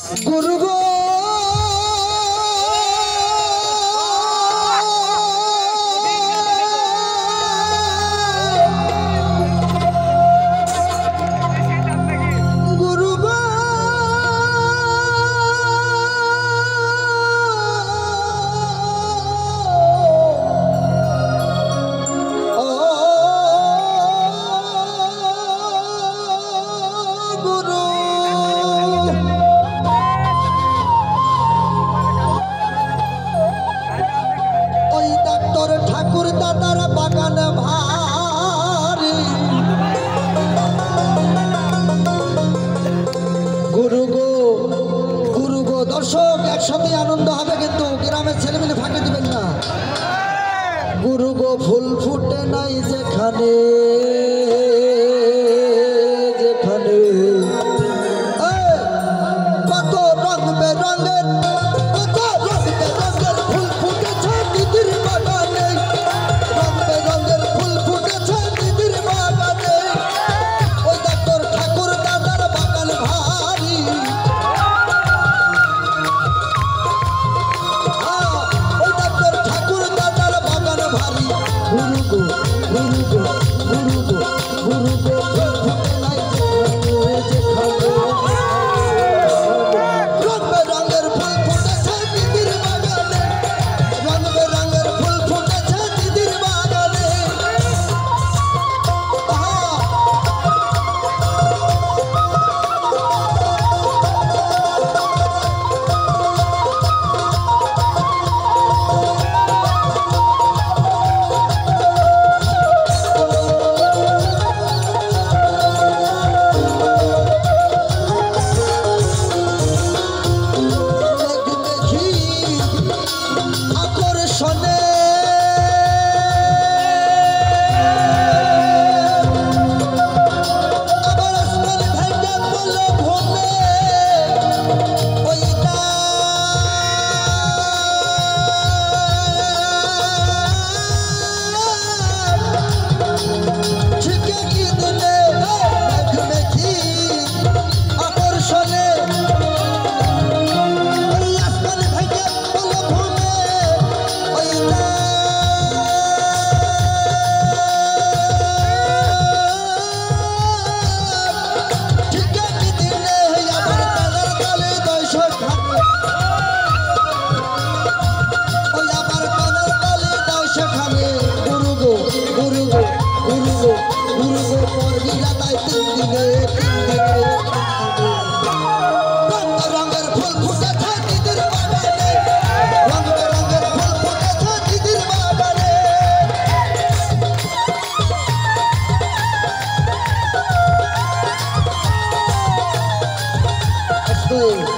गुरु गो गुरु गो गुरु ওই ডাক্তার ঠাকুর দাদার বাগান ভারি গুরু গো দর্শক একসাথে আনন্দ হবে কিন্তু গ্রামের ছেলেমেলে ফাঁকে দিবেন না গুরু গো ফুল ফুটে নাই যেখানে যেখানে কত রং বেরঙের ফুল ফুটেছে দিদির বাগানে রং বেরঙের ফুল ফুটেছে দিদির বাগানে ওই ডাক্তার ঠাকুর দাদার বাগান ভারী ওই ডাক্তার ঠাকুর দাদার বাগান ভারী গুরু গো গুরু গো গুরু গো গুরু গো ফুল ফুটে নাই যেখানে রং বেরঙের ফুল ফুটেছে দিদির বাগানে রং বেরঙের ফুল ফুটেছে দিদির বাগানে দেখি আকর্ষণে আবার আসমান ভেঙে পড়ল ঘুমে ওই ঠিকই কি দিনে মেঘি আকর্ষণে ওই আসমান ভেঙে পড়ল ঘুমে ওই ঠিকই কি দিনে আবার কানার তলে দর্শক ওই আবার কানার তলে দর্শখানে গুরু গো গুরু গো গুরু গো গুরু গো পড়বি রাতায় তিন দিনে রং রঙের ফুল ফুটেছে দিদির বাগানে রং রঙের ফুল ফুটেছে দিদির বাগানে আস্তে